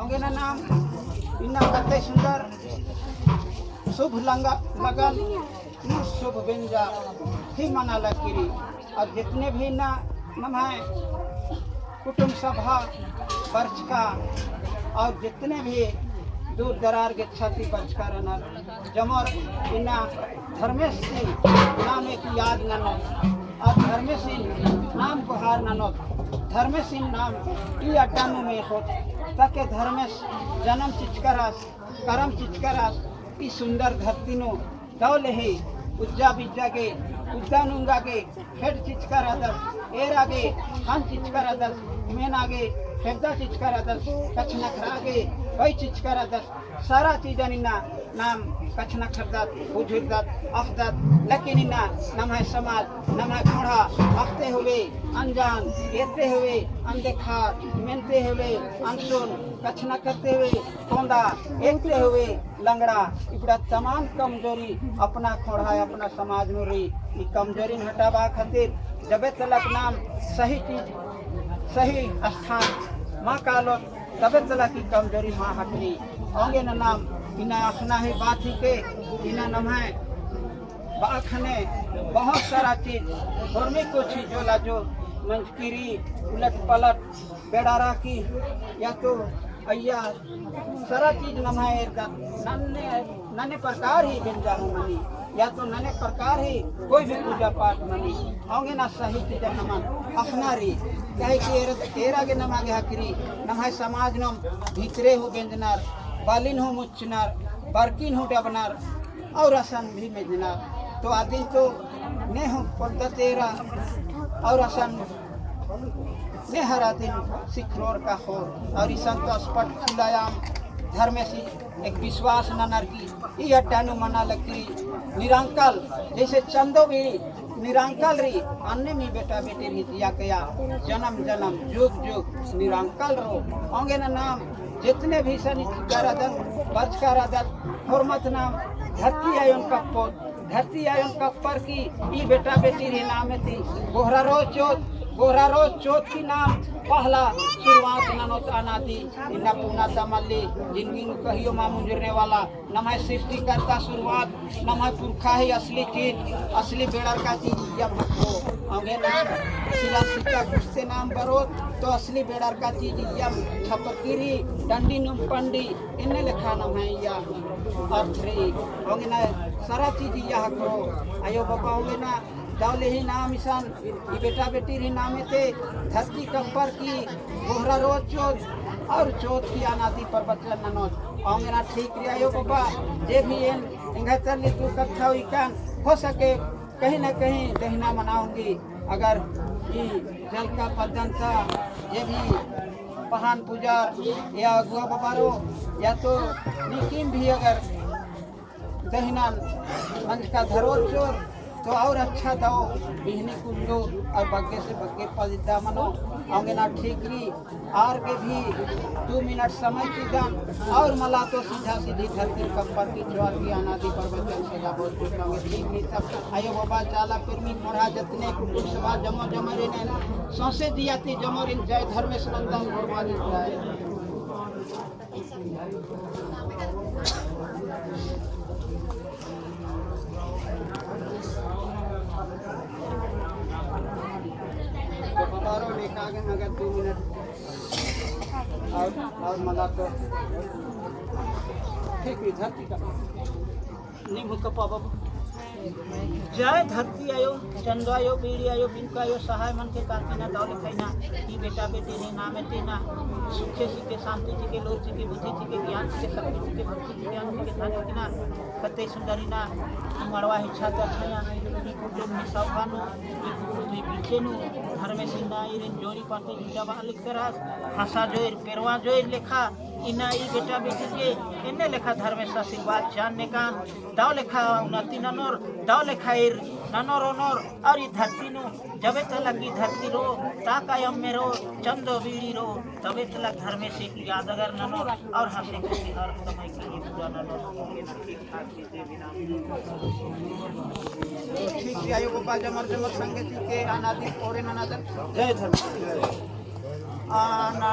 होंगे ना नाम इन्ना कते सुंदर शुभ लगन शुभ व्यंजा ही मना लकीरी। और जितने भी ना नम है कुटुंब सभा वर्ष का और जितने भी दूर दरार के छाती वर्ष का रहना जमर इन्ना धर्मेश सिंह नाम एक याद ननो और धर्मेश सिंह नाम को हार ननो धर्मेश सिंह नाम ई अड्डानु में हो ताकि धर्मेश जन्म चिचकरास करम चिचकरास ई सुंदर धरती नो दौले ही उज्जा बिज्जा के उद्दानुंगा के हेड चिचकरादस एर आगे खान चिचकरादस मेन आगे फेदा चिचकरादस कछ नखरागे वही चिचकरादस सारा चीज़ ना नाम कछ नखरदत बुजुर्गत अफदत लेकिन इन्ना नम है समाज नम है खोड़ा अफते हुए अनजान एते हुए अनदेखा मेनते हुए अनसुन कछ न करते हुए कोंदा एकते हुए लंगड़ा इबड़ा तमाम कमजोरी अपना खोड़ा अपना समाज में रही ये कमजोरी हटावा खातिर जबे तलक नाम सही चीज सही स्थान माँ कालो तबे तलक की कमजोरी माँ हटनी होंगे न नाम इना आखना है बात ही के इना नम है बाखने बहुत सारा चीज और में कुछ जो लाजो मंजकिरी उलट पलट बेड़ारा की या तो अय्या सारा चीज नम है नन्हे नन्हे प्रकार ही व्यंजा मनी या तो नन्हे प्रकार ही कोई भी पूजा पाठ मनी होंगे ना सही चीज नमन अपना री कहे कि एरा के नम आगे हकरी नम है समाज नम भीतरे हो व्यंजनार बालिन हो मुचनार बरकिन हो डबनार और असन भी मेजनार तो आदिन तो ने हो पड़ता तेरा और असन ने हरा दिन सिखरोर का हो और ईसन तो स्पष्ट खुलायाम धर्म से एक विश्वास ननर की ये अट्टानु मना लकरी निरंकल जैसे चंदो भी निरंकल रही अन्य में बेटा बेटी रही दिया कया जन्म जन्म जुग जुग निरंकल रो होंगे ना नाम जितने भी सनी करादत बच करादत हुर्मत नाम धरती आयोन कप्पोत धरती आयोन कप्पर की ये बेटा बेटी रे नाम थी गोहरा रोज चौथ की नाम पहला शुरुआत ननोत अनादि इन्ना पूना तमल्ली जिंदगी में कहियो मामू जुड़ने वाला नम है सृष्टि करता शुरुआत नम है पुरखा ही असली चीज असली बेड़र का चीज जब हो होंगे नाम सिला सिक्का कुछ नाम बरो तो असली बेड़र का चीज यम छपकीरी डंडी नुम पंडी इन्हें लिखा नाम है या अर्थ रे होंगे ना सारा चीज यह करो आयो बाबा होंगे ना दावले ही नाम ईशान ये बेटा बेटी ही नाम थे धरती कब्बर की गोहरा रोज चौथ और चौथ की अनादि पर बच्चा ननोज होंगे ना ठीक रिया यो बाबा जे भी इंगे चल तू कथा हुई कान हो सके कहीं ना कहीं दहिना मनाऊंगी अगर ये जल का पद्धंता ये भी पहान पुजार या अगुआ बबारो या तो निकिम भी अगर दहिना मंच का धरोल चोर तो और अच्छा दो बिहनी कुंडो और बग्गे से बग्गे पजिदा मनो होंगे ना ठीक री और के भी 2 मिनट समय की जान और मला तो सीधा सीधी धरती कब्बर की ज्वार की अनादि पर्वतन से बोल होंगे ठीक नहीं तब आयो बाबा चाला पिरमी मोरा जतने कुटुंब सभा जमो जमरे ने सौसे दिया थी जमोरिन जय धर्म संबंधम भगवान जाए अगर 2 मिनट और मला तो ठीक है धरती का नींबू का पापा जय धरती आयो चंदो आयो बीड़ी आयो बिंक आयो सहाय मन के कातिना दौले खैना ई बेटा बेटी ने नाम तेना सुखे जी के शांति जी के लोक जी के बुद्धि जी के ज्ञान जी के शक्ति जी के भक्ति जी के ज्ञान जी के धन जी ना कते सुंदरी ना मड़वा इच्छा तो छया ई कुटुंब में सब बानो ई कुटुंब में पीछे नु घर में सिंदा इरेन जोरी पाते जुटा लिख करास भाषा जोर पेरवा जोर लेखा इना ई बेटा बेटी के इन्ने लेखा धर्म में आशीर्वाद जानने का दाव लेखा उन्नति ननोर दाव लेखा ir ननोर ओनोर और ये धरती नु जबे तलक की धरती रो ताकायम में रो चंदो बीड़ी रो तबे तलक धर्म में से यादगार ननोर और हंसे खुशी हर समय के लिए पूरा ननोर ठीक ठाक चीजें बिना ठीक से आयो बाबा जमर जमर संगे जी के अनादि और अनादर जय धर्म आना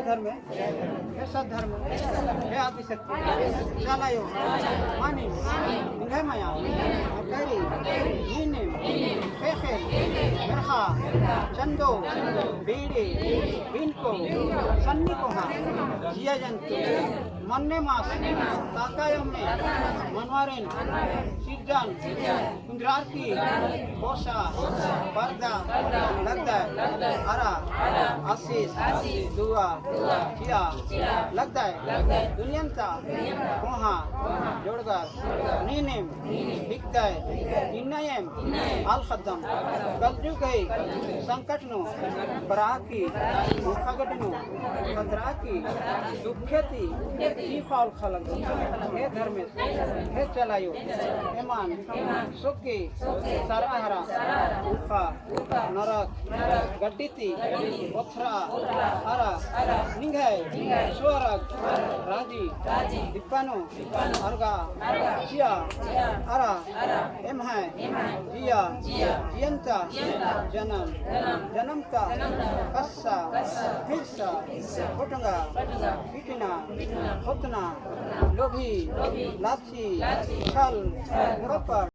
धर्म हे सद्धर्म हे आदिशक्ति चलायो मानी निघे माया कैरी नीनिम फेखेल मेरखा चंदो बीड़ी बिनको सन्नी कोहा जिया जंतु मन्ने मास ताकायमने मनवारेन सिद्धान कुंद्रारकी कोशा पर्दा लगता है अरा आशीष दुआ किया लगता है दुनियंता कोहा जोड़कर नीनिम दिखता है इन्नयम आल खदम कलजु गई संकटनु बराकी मुखागटनु कंद्राकी दुखेती ही फाल खलक हे धर्मेश हे चलायो हेमान सुखी सराहरा उखा नरक गड्डीती पथरा हरा निघाय स्वरक राजी दिप्पानो अर्गा जिया अरा एम है जिया जियंता जन्म जन्मता कस्सा हिस्सा फुटंगा पिटना होतना लोभी लाची छल कपट